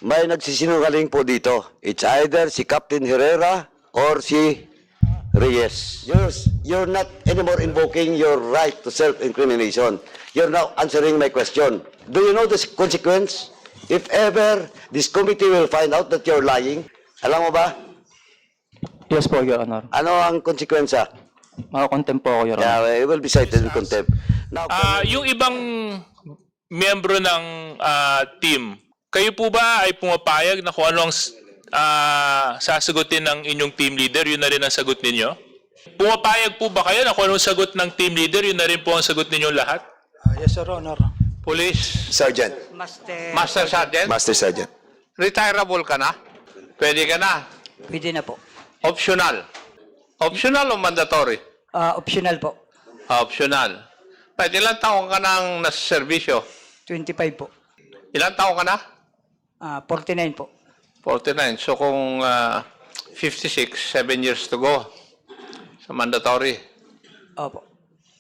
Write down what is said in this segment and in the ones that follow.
May nagsisinungaling po dito. It's either si Captain Herrera or si Reyes. You're not anymore invoking your right to self-incrimination. You're now answering my question. Do you know the consequence? If ever this committee will find out that you're lying, alam mo ba? Yes po, Your Honor. Ano ang konsekwensya? Makakontempt po ako, Your Honor. Yeah, it will be cited in contempt. Now, Yung ibang miyembro ng team, kayo po ba ay pumapayag na kung ano ang sasagutin ng inyong team leader, yun na rin ang sagot ninyo? Pumapayag po ba kayo na kung anong sagot ng team leader, yun na rin po ang sagot ninyo lahat? Yes, Your Honor. Police, Sergeant. Master Sergeant, Master Sergeant. retireable ka na? Pwede ka na? Pwede na po. Optional. Optional o mandatory? Optional po. Optional. Pwede ilang taong ka nang nasa serbisyo? 25 po. Ilang taong ka na? 49 po. 49. So kung 56, 7 years to go sa mandatory, Opo.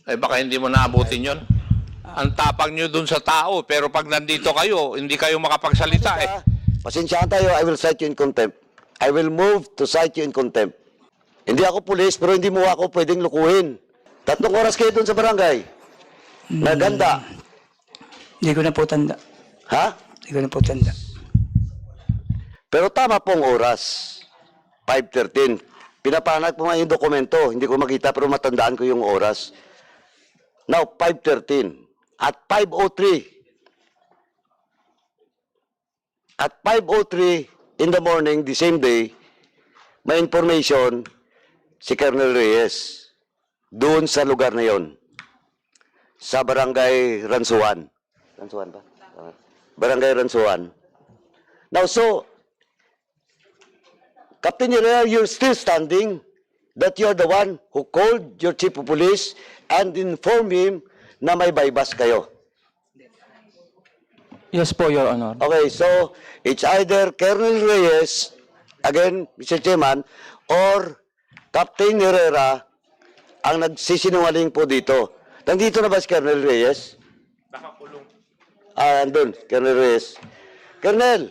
ay baka hindi mo naabutin yon. Ang tapang nyo dun sa tao, pero pag nandito kayo, hindi kayo makapagsalita eh. pasensyahan tayo, I will cite you in contempt. I will move to cite you in contempt. Hindi ako pulis, pero hindi mo ako pwedeng lukuhin. 3 oras kayo dun sa barangay. Naganda. Hindi ko na po tanda. Ha? Hindi ko na po tanda. Pero tama pong oras. 5:13. Pinapanag po nga yung dokumento. Hindi ko makita pero matandaan ko yung oras. Now, 5:13. At 5:03. At 5:03 in the morning, the same day, may information si Colonel Reyes doon sa lugar na yon. Sa Barangay Ransuan. Ransuan ba? Barangay Ransuan. Now, so, Captain Herrera, you're still standing that you're the one who called your chief of police and informed him na may bypass kayo. Yes po, Your Honor. Okay, so it's either Colonel Reyes, again, Mr. Chairman, or Captain Herrera ang nagsisinungaling po dito. Nandito na ba si Colonel Reyes? Nakakulong. Andun, Colonel Reyes. Colonel,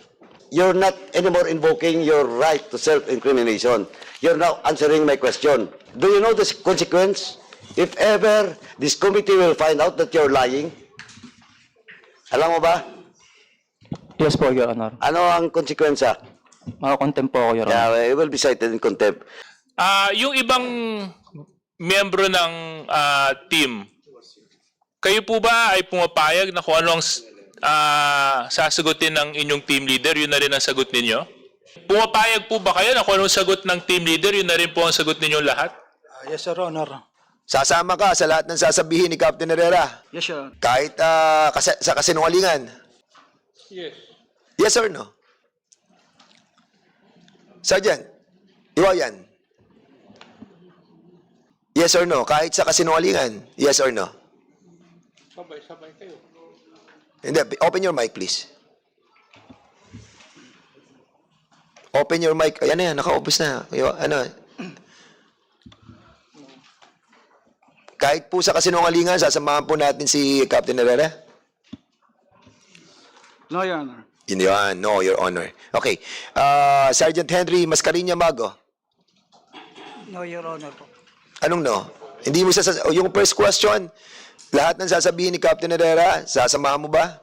you're not anymore invoking your right to self-incrimination. You're now answering my question. Do you know the consequence? If ever this committee will find out that you're lying, alam mo ba? Yes po, Your Honor. Ano ang konsekwensya? Makakontempt po ako, Your Honor. Yeah, it will be cited in contempt. Yung ibang miyembro ng team, kayo po ba ay pumapayag na kung ano ang sasagutin ng inyong team leader, yun na rin ang sagot ninyo? Pumapayag po ba kayo na kung anong sagot ng team leader, yun na rin po ang sagot ninyong lahat? Yes, Your Honor. Sasama ka sa lahat ng sasabihin ni Captain Herrera. Yes, Your Honor. Kahit sa kasinungalingan. Yes. Yes or no? Sergeant, Iwayan. Yes or no? Kahit sa kasinungalingan. Yes or no? Sabay-sabay kayo. Hindi, open your mic please. Open your mic. Ayan na yan, naka-obvious na. Ano? Kahit po sa kasinungalingan, sasamahan po natin si Captain Herrera. No, Your Honor. Yun, no, Your Honor. Okay. Sergeant Henry Mascareña Mago. No, Your Honor po. Anong no? Hindi mo yung first question, lahat ng sasabihin ni Captain Herrera, sasamahan mo ba?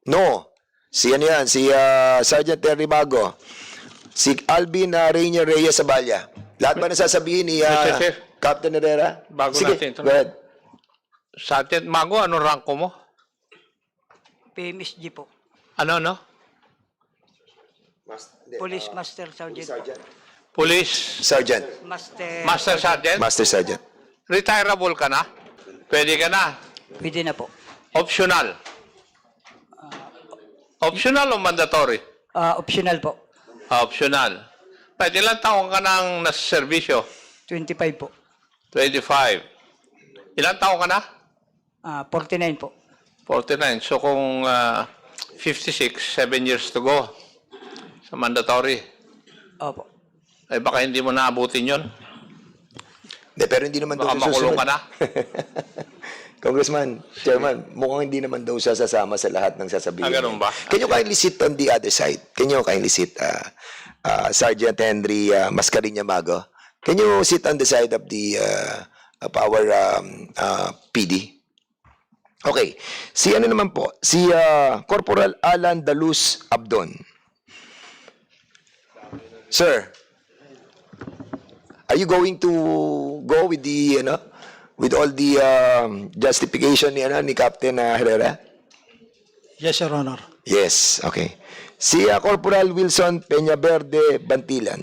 No. Si ano yan, si Sergeant Henry Mago. Si Alvin Rainier Reyes Saballa. Lahat ba na sasabihin ni Mr. Chief, Captain Herrera? bago Sige, natin ito. go ahead. Sergeant Mago, anong ranko mo? PMSG po. Ano? Police Master Sergeant po. Police, Sergeant. Master Sergeant, Master Sergeant. retireable ka na? Pwede ka na? Pwede na po. Optional. Optional o mandatory? Optional po. Optional. Pwede ilang taong ka nang nasa serbisyo? 25 po. 25. Ilang taong ka na? 49 po. 49. So kung 56, 7 years to go sa mandatory, Opo. ay baka hindi mo naabutin yon. Pero hindi naman Baka doon makulong susunod. ka na. Congressman, Chairman, mukhang hindi naman daw siya sasama sa lahat ng sasabihin. Ganun ba? Can you kindly sit on the other side? Can you kindly sit, Sergeant Henry Mascareña Mago? Can you sit on the side of the of our PD? Okay. Si ano naman po? Si Corporal Alan Daluz Abdon. Sir, are you going to go with the with all the justification ni Captain Herrera? Yes, Your Honor. Yes, okay. Si Corporal Wilson Peñaverde Bantilan.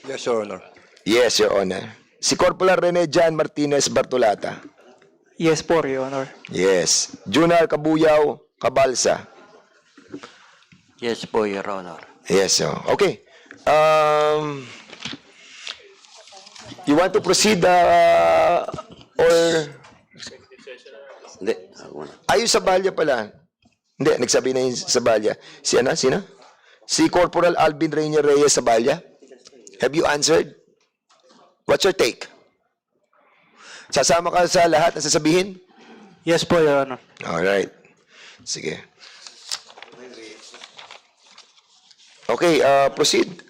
Yes, Your Honor. Yes, Your Honor. Si Corporal Rene Jan Martinez Bartolata. Yes po, Your Honor. Yes. Junar Kabuyaw Kabalsa. Yes po, Your Honor. Yes, okay. You want to proceed or Hindi. Ako na. ayun sa Balya pala? Hindi, nagsabi na yung sa Balya. Si ano? Sino? Si Corporal Alvin Reina Reyes sa Balya? Have you answered? What's your take? Sasama ka sa lahat na sasabihin? Yes po, Your Honor. Alright. Sige. Okay, proceed.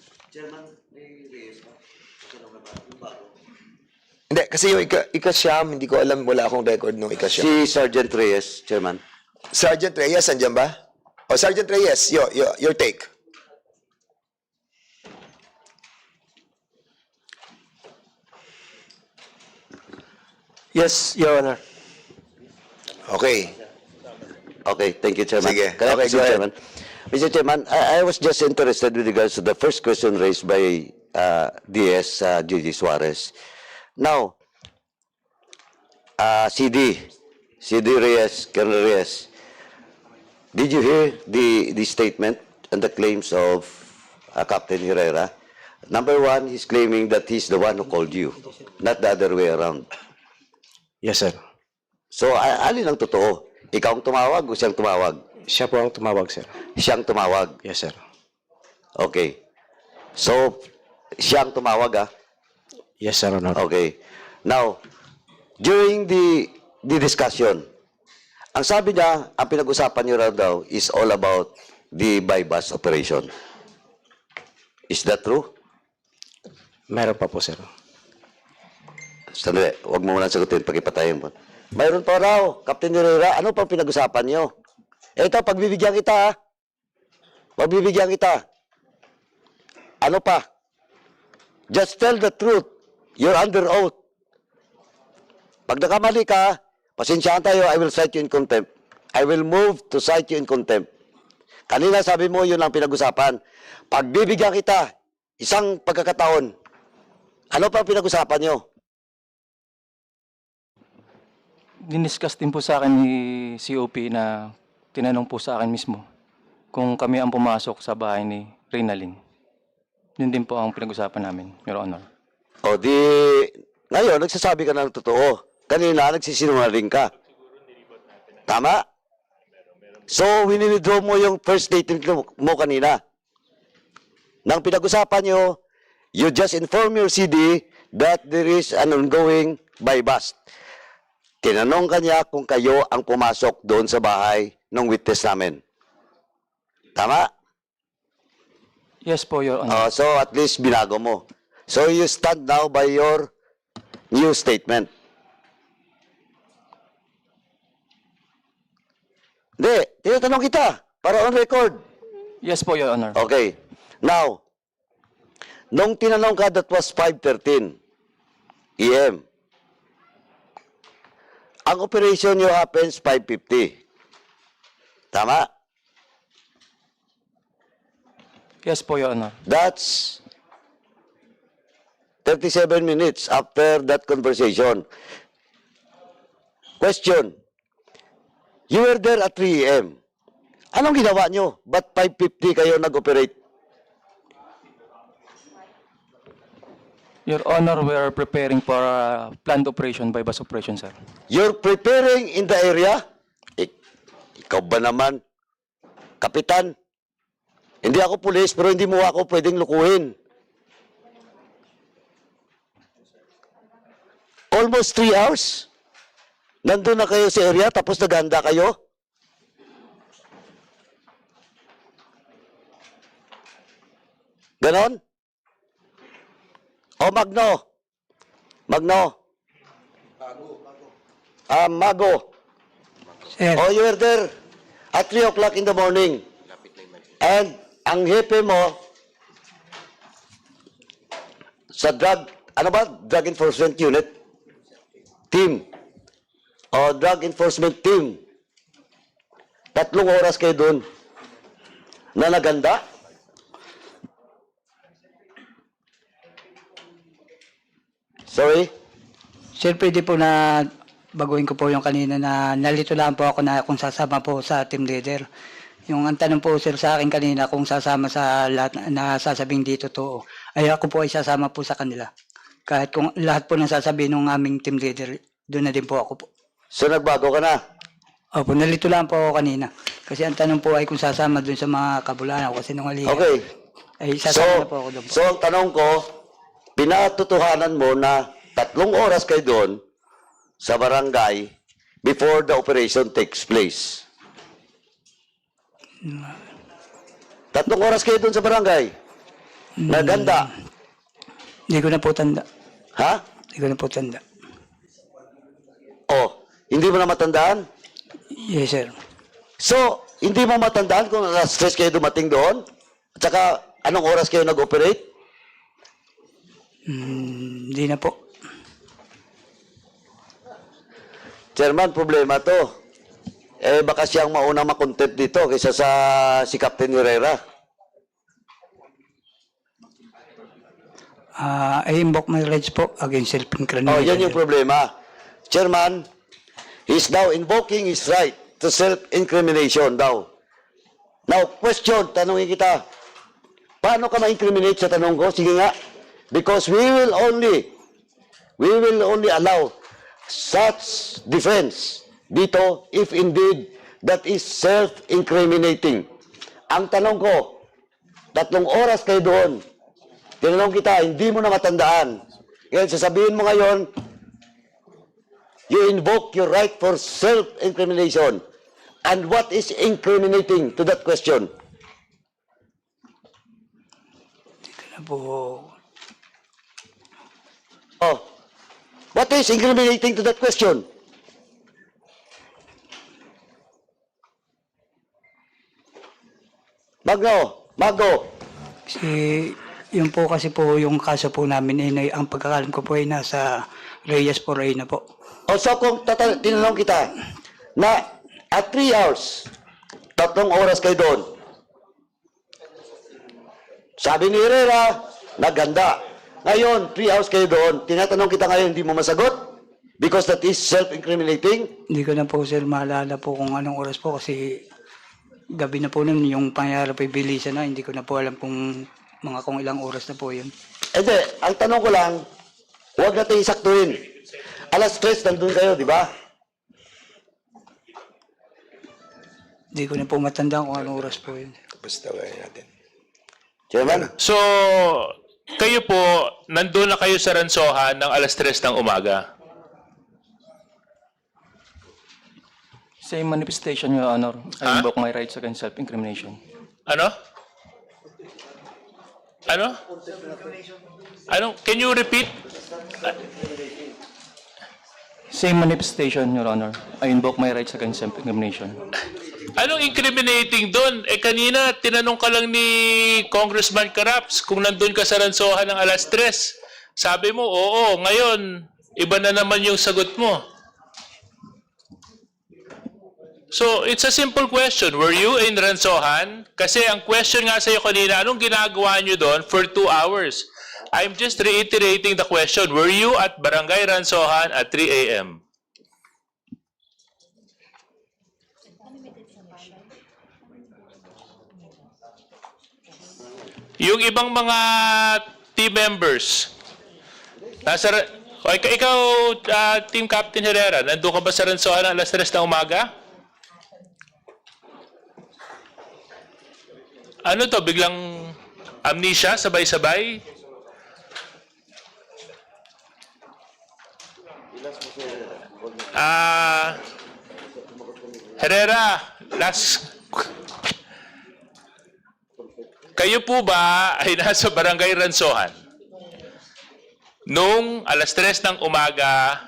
Hindi, kasi yung ikasyam, hindi ko alam, wala akong record nung ikasyam. Si Sergeant Reyes, Chairman. Sergeant Reyes, andyan ba? O, Sergeant Reyes, your take. Yes, Your Honor. Okay. Okay, thank you, Chairman. Sige. Can I Okay, proceed, go ahead. Chairman? Mr. Chairman, I was just interested with regards to the first question raised by DS Gigi Suarez. Now, CD Reyes, Colonel Reyes, did you hear the statement and the claims of Captain Herrera? Number one, he's claiming that he's the one who called you, not the other way around. Yes, sir. So, alin ang totoo? Ikaw ang tumawag o siyang tumawag? Siya po ang tumawag, sir. Siyang tumawag. Yes, sir. Okay. So, siyang tumawag, ah? Yes, sir, Honor. Okay. Now, during the discussion, ang sabi niya, ang pinag-usapan niyo raw daw is all about the buy-bus operation. Is that true? Meron pa po, sir. Sandali, huwag mo muna sagutin, pag-ipatayin mo. Mayroon pa raw, Captain Herrera, ano pang pinag-usapan niyo? Ito, pagbibigyan kita, ha? Pagbibigyan kita. Ano pa? Just tell the truth. You're under oath. Pag nakamali ka, pasensyahan tayo, I will cite you in contempt. I will move to cite you in contempt. Kanina sabi mo, yun lang pinag-usapan. Pagbibigyan kita, isang pagkakataon, ano pa pinag-usapan nyo? Diniscuss din po sa akin ni COP na tinanong po sa akin mismo kung kami ang pumasok sa bahay ni Reynalyn. Yun din po ang pinag-usapan namin, Your Honor. O di, ngayon, nagsasabi ka ng totoo. Kanina, nagsisinungaling ka. Tama? So, wini-withdraw mo yung first statement mo kanina. Nang pinag-usapan nyo, you just inform your CD that there is an ongoing buy-bust. Tinanong kanya kung kayo ang pumasok doon sa bahay ng witness namin. Tama? Yes po, Your Honor. So, at least binago mo. So, you stand now by your new statement. Hindi, tinatanong kita para on record. Yes po, Your Honor. Okay. Now, nung tinanong ka, that was 5:13 AM. Ang operation nyo happens 5:50. Tama? Yes po, Your Honor. That's 37 minutes after that conversation. Question. You were there at 3 AM. Anong ginawa nyo? Ba't 5:50 kayo nag-operate? Your Honor, we are preparing for a planned operation by bus operation, sir. You're preparing in the area? Ikaw ba naman? Kapitan, hindi ako pulis, pero hindi mo ako pwedeng lukuhin. Almost 3 hours? Nandun na kayo sa area tapos naghanda kayo? Ganon? O Magno? Magno? Mago. Sir, Oh, you were there at 3 o'clock in the morning. And ang hepe mo sa ano ba? Drug Enforcement Unit? Team. O Drug Enforcement Team. 3 oras kayo dun na naganda. Sorry? Sir, pwede po na baguhin ko po yung kanina na nalito lang po ako na kung sasama po sa team leader. Yung ang tanong po sir sa akin kanina kung sasama sa lahat na sasabing dito to, ay ako po ay sasama po sa kanila. Kahit kung lahat po ng sasabihin ng aming team leader, doon na din po ako po. So nagbago ka na? Opo, nalito lang po ako kanina. Kasi ang tanong po ay kung sasama doon sa mga kabulanan kasi nung aliyah. Okay. Ay sasama na po ako doon po. So ang tanong ko, pinatutuhanan mo na 3 oras kayo doon sa barangay before the operation takes place. 3 oras kayo doon sa barangay. Naganda. Hindi ko na po tanda. Ha? Hindi ko na po tanda. Oh, hindi mo na matandaan? Yes sir. So, hindi mo matandaan kung stress kayo dumating doon? At saka, anong oras kayo nag-operate? Hindi na po. Chairman, problema to. Eh, baka siyang maunang makontent dito kaysa sa si Captain Herrera. I invoke my rights po against self-incrimination. Oh, yan yung problema. Chairman, he's now invoking his right to self-incrimination daw. Now, question, tanongin kita. Paano ka ma-incriminate sa tanong ko? Sige nga. Because we will only allow such defense dito if indeed that is self-incriminating. Ang tanong ko, 3 oras kayo doon. Tinanong kita, hindi mo na matandaan. Ngayon, sasabihin mo ngayon, you invoke your right for self-incrimination. And what is incriminating to that question? Na po. Oh, what is incriminating to that question? Mago. Kasi yun po kasi po yung kaso po namin ay ang pagkakalam ko po ay nasa Reyes po Reyna po. O so kung tinanong kita na at 3 hours, 3 oras kayo doon. Sabi ni Herrera, naganda. Ngayon, 3 hours kayo doon. Tinatanong kita ngayon, hindi mo masagot? Because that is self-incriminating? Hindi ko na po sir maalala po kung anong oras po kasi gabi na po nun yung pangyayari po bilisan na. Hindi ko na po alam kung ilang oras na po yun. Hindi, ang tanong ko lang, huwag natin isaktuhin. Alas 3, nandun kayo, di ba? Hindi ko na po matandaan kung anong oras po yun. Basta ba natin? Chairman? So, kayo po, nandun na kayo sa Ransohan ng alas 3 ng umaga. Same manifestation, Your Honor. Ha? I invoke my rights against self-incrimination. Ano? Can you repeat? Same manifestation, Your Honor. I invoke my rights against self-incrimination. Anong incriminating doon? Kanina, tinanong ka lang ni Congressman Caraps kung nandun ka sa Ransohan ng alas 3. Sabi mo, oo. Ngayon, iba na naman yung sagot mo. So, it's a simple question. Were you in Ransohan? Kasi ang question nga sa'yo kanina, anong ginagawa nyo doon for 2 hours? I'm just reiterating the question. Were you at Barangay Ransohan at 3 a.m.? Yung ibang mga team members, ikaw, Team Captain Herrera, nandun ka ba sa Ransohan alas 3 ng umaga? Ano to, biglang amnesia, sabay-sabay? Herrera, kayo po ba ay nasa Barangay Ransohan noong alas 3 ng umaga,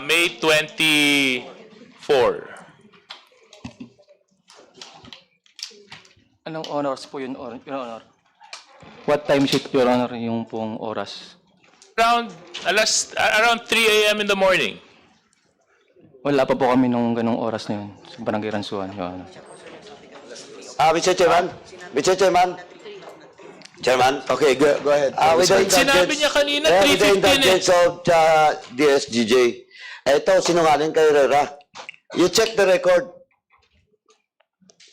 May 24? Anong honors po yun, Your Honor? What time is it, Your Honor, yung pong oras? Around 3 a.m. in the morning. Wala pa po kami nung ganong oras na yun sa Barangay Ransuan, Your Honor. Mr. Chairman? Mr. Chairman? Chairman? Okay, go ahead. With the Sinabi niya kanina, with the 3:15 indulgence of DSGJ, ito, sinungaling kay Herrera. You check the record.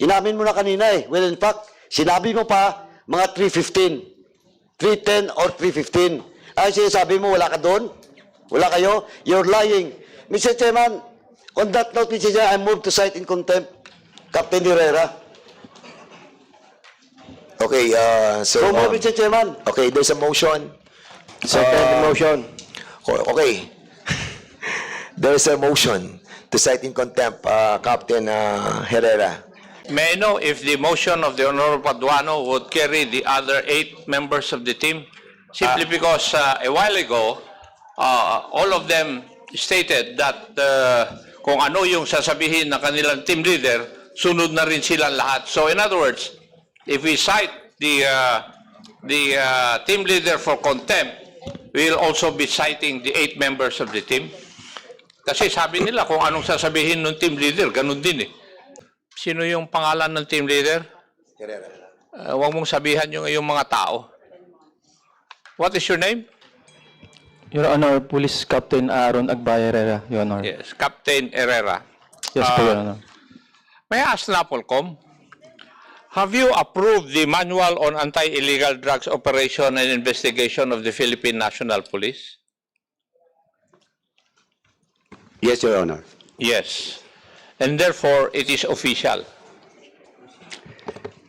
Inamin mo na kanina eh. Well, in fact, sinabi mo pa mga 3:15. 3:10 or 3:15. Ay, sinasabi mo, wala ka doon? Wala kayo? You're lying. Mr. Chairman, on that note, Mr. Chairman, I move to cite in contempt Captain Herrera. Okay, so... So, Mr. Chairman. okay, there's a motion. Second motion. Okay. There's a motion to cite in contempt Captain Herrera. May I know if the motion of the Honorable Paduano would carry the other 8 members of the team? Simply because a while ago, all of them stated that kung ano yung sasabihin ng kanilang team leader, sunod na rin silang lahat. So in other words, if we cite the team leader for contempt, we'll also be citing the 8 members of the team. Kasi sabi nila kung anong sasabihin ng team leader, ganun din eh. Sino yung pangalan ng team leader? Herrera. Huwag mong sabihan yung mga tao. What is your name? Your Honor, Police Captain Aaron Agbay Herrera, Your Honor. Yes, Captain Herrera. Yes po, Your Honor. May I ask NAPOLCOM, have you approved the Manual on Anti-Illegal Drugs Operation and Investigation of the Philippine National Police? Yes, Your Honor. Yes. And therefore, it is official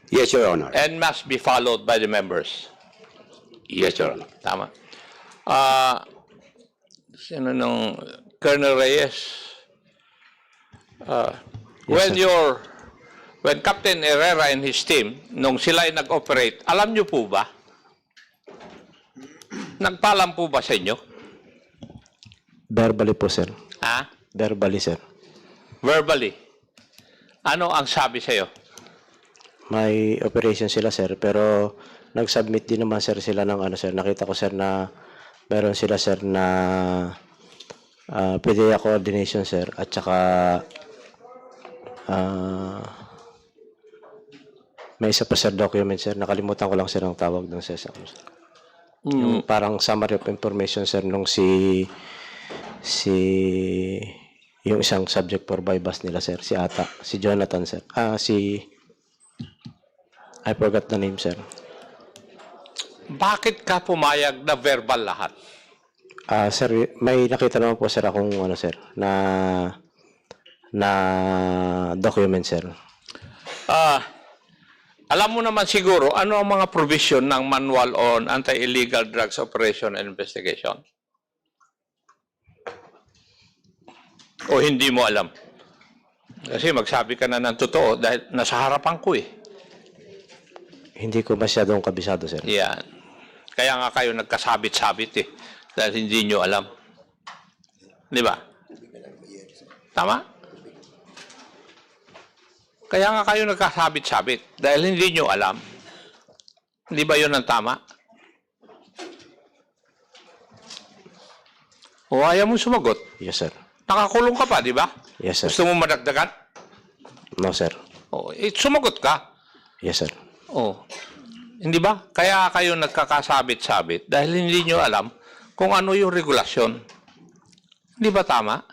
Yes, Your Honor. and must be followed by the members. Yes, Your Honor. Tama. Sino nung Colonel Reyes? When Captain Herrera and his team, nung sila ay nag-operate, alam nyo po ba? Nagpaalam po ba sa inyo? Verbally po, sir. Ha? Verbally, sir. Verbally. Ano ang sabi sa'yo? May operation sila, sir, pero nag-submit din naman, sir, sila ng ano, sir. Nakita ko, sir, na meron sila, sir, na PDEA coordination, sir, at saka may isa pa, sir, document, sir. Nakalimutan ko lang, sir, ang tawag ng sir. Yung parang summary of information, sir, nung yung isang subject for bypass nila, sir, si Jonathan, sir. I forgot the name, sir. Bakit ka pumayag na verbal lahat? Sir, may nakita naman po, sir, akong ano, sir, na document, sir. Alam mo naman siguro ano ang mga provision ng Manual on Anti-Illegal Drugs Operation and Investigation? O hindi mo alam? Kasi magsabi ka na ng totoo dahil nasa harapan ko eh. Hindi ko masyadong kabisado, sir. Yan. Kaya nga kayo nagkasabit-sabit eh. Dahil hindi nyo alam. Di ba? Tama? Kaya nga kayo nagkasabit-sabit. Dahil hindi nyo alam. Hindi ba yun ang tama? O ayaw mo sumagot. Yes, sir. Nakakulong ka pa, di ba? Yes, sir. Gusto mo madagdagan? No, sir. O, sumagot ka. Yes, sir. Oh. Hindi ba? Kaya kayo nagkakasabit-sabit dahil hindi nyo alam kung ano yung regulasyon. Hindi ba tama?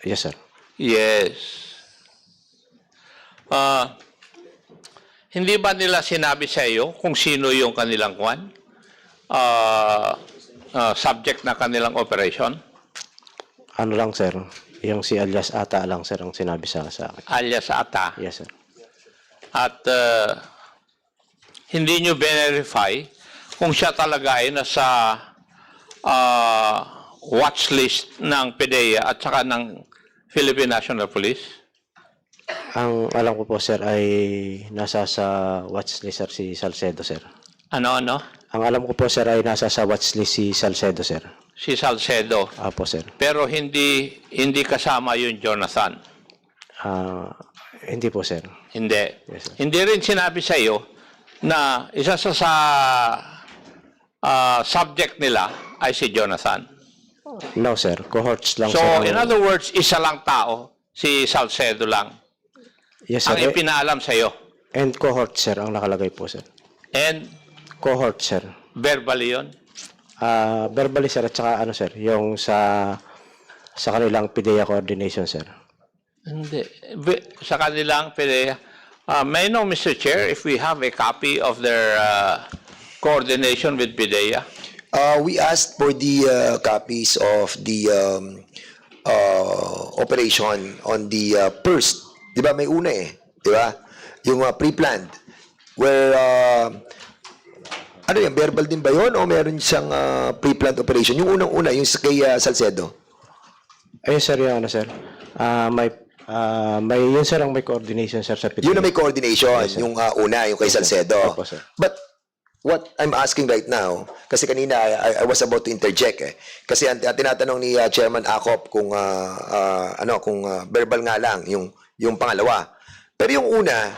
Yes, sir. Yes. Hindi ba nila sinabi sa iyo kung sino yung kanilang kwan? Subject na kanilang operation? Ano lang, sir? Yung si alias Ata lang, sir, ang sinabi sa akin. Alias Ata. Yes, sir. At hindi nyo verify kung siya talaga ay nasa watch list ng PDEA at saka ng Philippine National Police? Ang alam ko po, sir, ay nasa sa watchlist, sir, si Salcedo, sir. Ano? Ang alam ko po, sir, ay nasa sa watchlist si Salcedo, sir. Si Salcedo. Apo, sir. Pero hindi kasama yung Jonathan. Hindi po, sir. Hindi. Yes, sir. Hindi rin sinabi sa iyo na isa sa subject nila ay si Jonathan. No, sir. Cohorts lang, So, sir. in other words, isa lang tao, si Salcedo lang, Yes, sir. ang ipinaalam sa iyo. And cohort, sir, ang nakalagay po, sir. And Cohort, sir. verbally yun. Verbally, sir, at saka ano, sir, yung sa kanilang PDEA coordination, sir. Hindi. Sa kanilang PDEA. May I know, Mr. Chair, if we have a copy of their coordination with PDEA? We asked for the copies of the operation on the first. Di ba, may una eh. Di ba? Yung pre-planned. Where, ano yan, verbal din ba yun? O meron siyang pre-planned operation? Yung unang-una, yung kay Salcedo. Ayun, sir, yung ano, sir. Yun, sir, ang may coordination, sir, sa PDEA. Yun na may coordination, Yes, sir. yung una, yung kay Salcedo. Opo, sir. But what I'm asking right now, kasi kanina I was about to interject eh. Kasi ang tinatanong ni Chairman Acop kung kung verbal nga lang yung pangalawa. Pero yung una,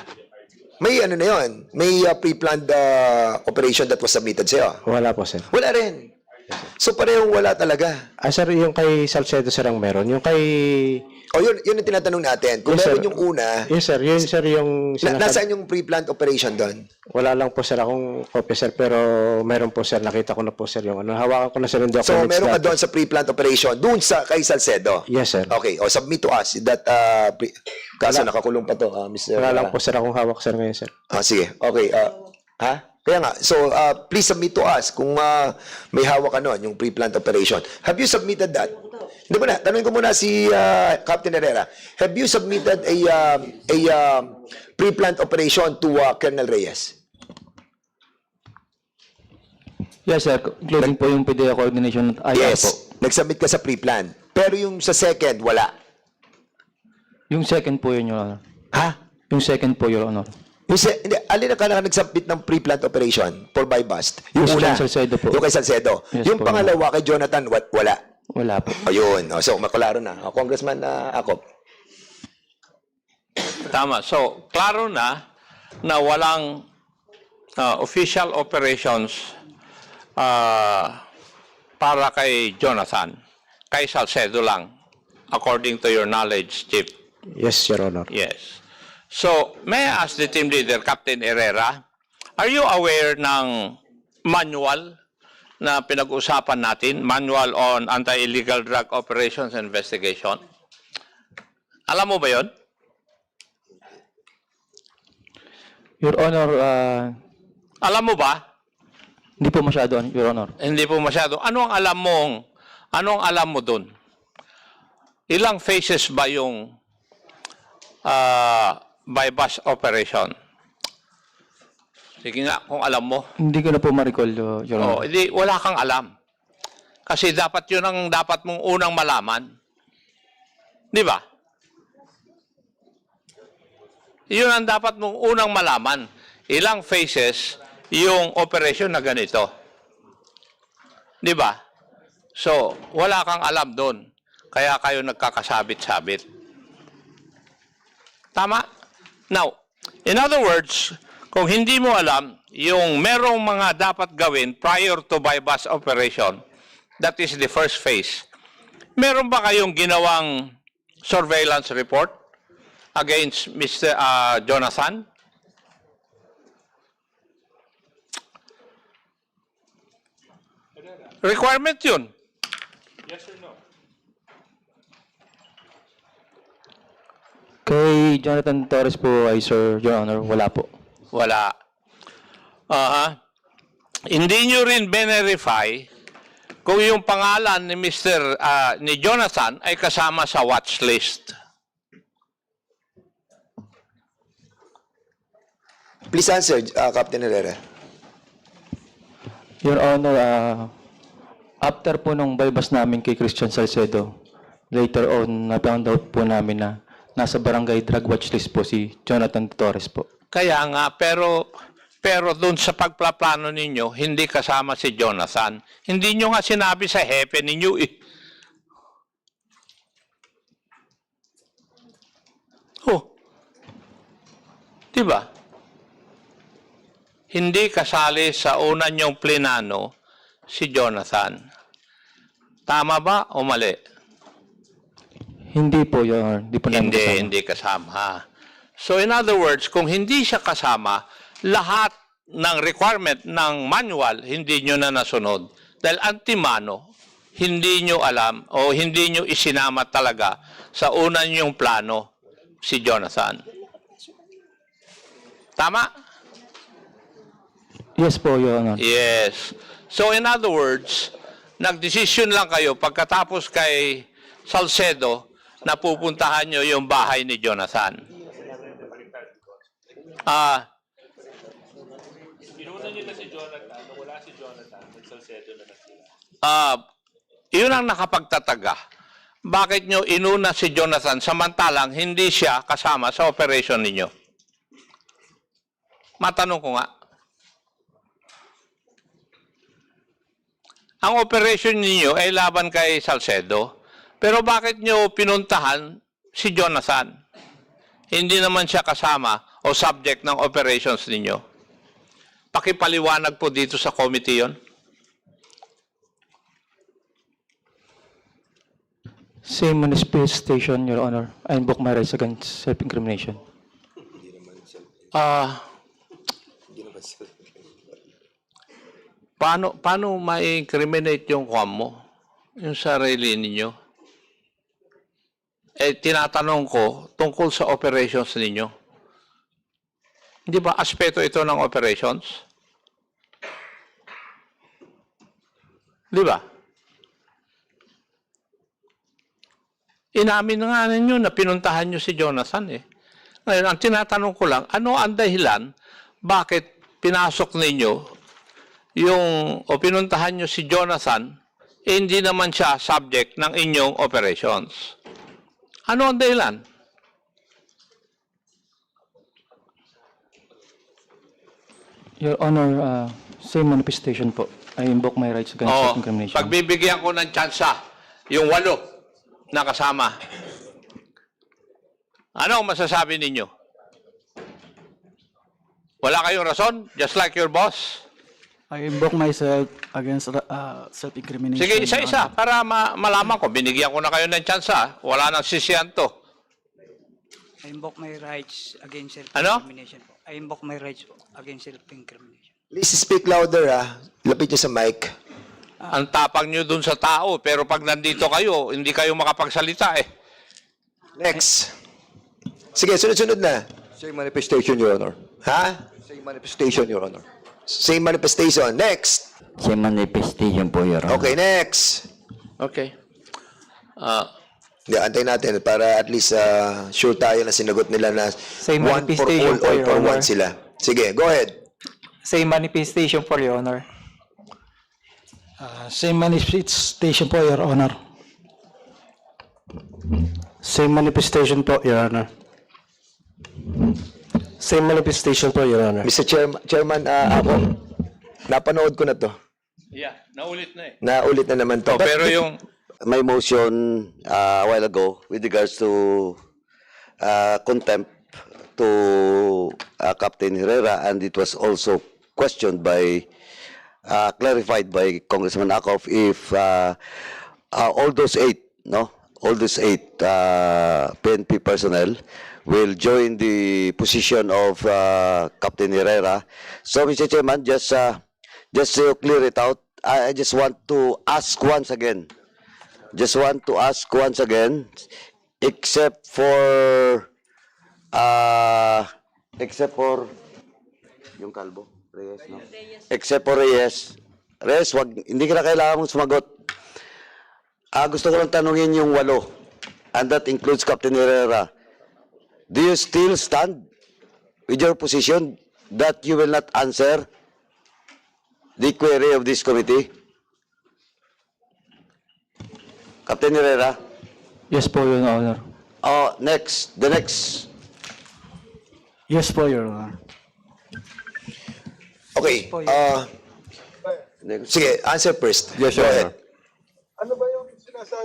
may ano na yun, may pre-planned operation that was submitted sa'yo. Wala po, sir. Wala rin. So parehong wala talaga. Sir, yung kay Salcedo, sir, ang meron. Yung kay... O yun ang tinatanong natin. Kung Yes, sir. meron yung una, Yes, sir. Yun, sir, yung... nasaan yung pre-planned operation doon? Wala lang po, sir, akong copy, sir. Pero meron po, sir. Nakita ko na po, sir, yung ano. Hawakan ko na, sir, yung So documents. meron ka dati. doon sa pre-planned operation, doon sa kay Salcedo? Yes, sir. Okay, o submit to us that kaso nakakulong pa to, Mr. Wala lang po, sir, akong hawak, sir, ngayon, sir. Sige, okay. Ha? Kaya nga, so please submit to us kung may hawak ka nun, yung pre-planned operation. Have you submitted that? Hindi mo na, tanongin ko muna si Captain Herrera. Have you submitted a pre-planned operation to Colonel Reyes? Yes, sir. Including po yung PDEA coordination. Ay, po. Yes, nag-submit ka sa pre-planned. Pero yung sa second, wala. Yung second po yun, Your Honor. Ha? Yung second po, Your Honor. Hindi, alin ka na nag-submit ng pre-planned operation for by bust? Yung Yung una, kay Salcedo po. yung kay Salcedo. Yes Yung po. pangalawa kay Jonathan, wala. Wala po. Ayun. So, makularo na. Congressman Acop. Tama. So, klaro na walang official operations para kay Jonathan. Kay Salcedo lang, according to your knowledge, Chief. Yes, Your Honor. Yes. So, may I ask the team leader, Captain Herrera, are you aware ng manual na pinag-usapan natin, Manual on Anti-Illegal Drug Operations and Investigation? Alam mo ba yon? Your Honor, Alam mo ba? hindi po masyado, Your Honor. Hindi po masyado. Anong alam mo dun? Ilang phases ba yung by bus operation? Sige nga, kung alam mo. Hindi ko na po ma-recall, Your Honor. Hindi, wala kang alam. Kasi dapat yun ang dapat mong unang malaman. Di ba? Yun ang dapat mong unang malaman. Ilang phases yung operation na ganito. Di ba? So, wala kang alam doon. Kaya kayo nagkakasabit-sabit. Tama? Now, in other words, kung hindi mo alam, yung merong mga dapat gawin prior to by-bus operation, that is the first phase. Meron ba kayong ginawang surveillance report against Mr. Jonathan? Requirement yun. Kay Jonathan Torres po ay, Sir, Your Honor, wala po. Wala. Hindi nyo rin verify kung yung pangalan ni ni Jonathan ay kasama sa watch list. Please answer, Captain Herrera. Your Honor, After po nung balbas namin kay Christian Salcedo, later on, na-found out po namin na nasa barangay drug watch list po si Jonathan Torres po. Kaya nga, pero doon sa pagplaplano ninyo, hindi kasama si Jonathan. Hindi nyo nga sinabi sa hepe ninyo eh. Oh. Diba? Hindi kasali sa una nyong plenano si Jonathan. Tama ba o mali? Hindi po, Your Honor. Hindi po namin kasama. Hindi kasama. So in other words, kung hindi siya kasama, lahat ng requirement ng manual, hindi nyo na nasunod. Dahil antimano, hindi nyo alam o hindi nyo isinama talaga sa una nyong plano si Jonathan. Tama? Yes po, Your Honor. Yes. So in other words, nagdesisyon lang kayo pagkatapos kay Salcedo na pupuntahan nyo yung bahay ni Jonathan. Inuna niyo na si Jonathan, wala si Jonathan, nag-Salcedo na sila. Yun ang nakapagtataga. Bakit nyo inuna si Jonathan samantalang hindi siya kasama sa operation ninyo? Matanong ko nga. Ang operation ninyo ay laban kay Salcedo, pero bakit nyo pinuntahan si Jonathan? Hindi naman siya kasama o subject ng operations ninyo. Pakipaliwanag po dito sa committee yon. Same manifestation, Your Honor. I invoke my rights against self-incrimination. Paano ma-incriminate yung kuwam mo? Yung sarili ninyo? Tinatanong ko tungkol sa operations ninyo. Hindi ba aspeto ito ng operations? Di ba? Inamin na nga ninyo na pinuntahan nyo si Jonathan eh. Ngayon, ang tinatanong ko lang, ano ang dahilan bakit pinasok ninyo o pinuntahan nyo si Jonathan, hindi naman siya subject ng inyong operations? Ano ang dahilan? Your Honor, same manifestation po. I invoke my rights against Oo, self-incrimination. pagbibigyan ko ng tsansa, yung 8 na kasama. Ano ang masasabi ninyo? Wala kayong rason? Just like your boss? I invoke myself against self-incrimination. Sige, Your isa-isa Honor. para malaman ko. Binigyan ko na kayo ng tsansa. Wala nang sisiyan to. I invoke my rights against Ano? self-incrimination po. I invoke my rights po against self-incrimination. Please speak louder, Lapit niyo sa mic. Ang tapang nyo dun sa tao, pero pag nandito kayo, hindi kayo makapagsalita eh. Next. Sige, sunod-sunod na. Same manifestation, Your Honor. Ha? Same manifestation, Your Honor. Same manifestation. Next. Same manifestation po, Your Honor. Okay, next. Okay. Hindi, antayin natin para at least sure tayo na sinagot nila na Same one for manifestation all po, Your for Honor. one sila. Sige, go ahead. Same manifestation for Your Honor. Same manifestation po, Your Honor. Same manifestation po, Your Honor. Same manifestation po, Your Honor. Mr. Chairman, ako, napanood ko na to. Yeah, naulit na eh. Naulit na naman to. Oh, pero yung... My motion a while ago with regards to contempt to Captain Herrera, and it was also questioned by, clarified by Congressman Akov, if all those 8 PNP personnel will join the position of Captain Herrera. So, Mr. Chairman, just to clear it out, I just want to ask once again, except for yung kalbo, Reyes, no? Except for Reyes. Reyes, hindi ka na kailangan mong sumagot. Gusto ko lang tanungin yung 8, and that includes Captain Herrera. Do you still stand with your position that you will not answer the query of this committee? Captain Herrera. Yes po, Your Honor. Oh, next. The next. Yes po, Your Honor. Okay. Sige, answer first. Yes, Go Your ahead.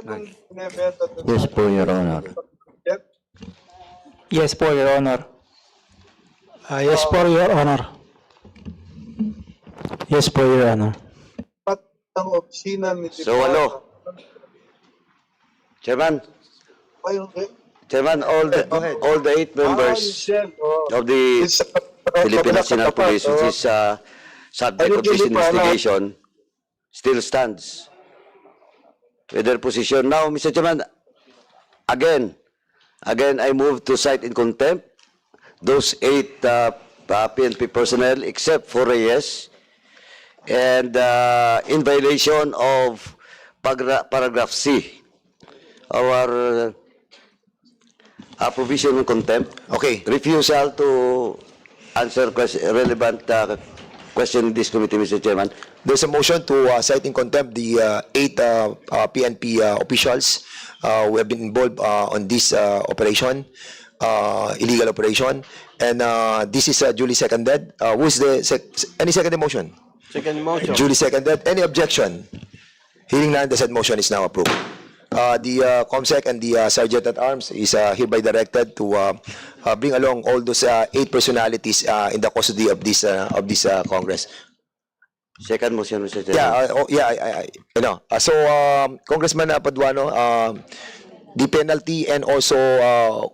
Honor. Yes po, Your Honor. Yes po, Your Honor. Yes po, Your Honor. Yes po, Your Honor. So, walo. Chairman. Chairman, all the 8 members of the Philippine National Police, which is subject of this investigation, still stands with their position. Now, Mr. Chairman, again, I move to cite in contempt those 8 PNP personnel, except for Reyes, and in violation of paragraph C, our provision of contempt. Okay. Refusal to answer relevant question in this committee, Mr. Chairman. There's a motion to cite in contempt the 8 PNP officials who have been involved on this operation, illegal operation, and this is duly seconded. Who's the any seconded motion? Second motion. Duly seconded. Any objection? Hearing none, the said motion is now approved. The COMSEC and the Sergeant at Arms is hereby directed to bring along all those 8 personalities in the custody of this Congress. Second motion, Mr. Chairman. I know. So, Congressman Paduano, the penalty and also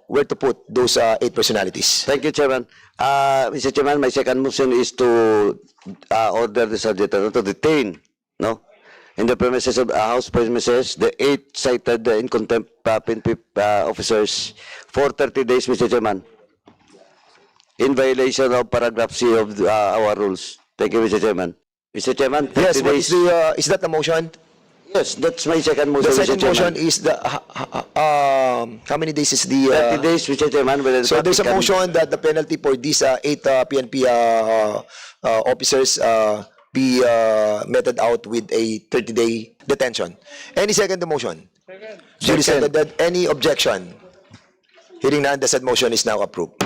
where to put those 8 personalities. Thank you, Chairman. Mr. Chairman, my second motion is to order the Sergeant to detain, no, in the premises of House premises, the 8 cited in contempt PNP officers for 30 days, Mr. Chairman, in violation of paragraph C of our rules. Thank you, Mr. Chairman. Mr. Chairman, 30 Yes, what days. is that the motion? Yes, that's my second motion, The Mr. second Chairman. motion is the how many days is the 30 days, Mr. Chairman. whether the So there's a public can- motion that the penalty for these 8 PNP officers be meted out with a 30-day detention. Any second the motion? Duly seconded. Any objection? Hearing none, the said motion is now approved.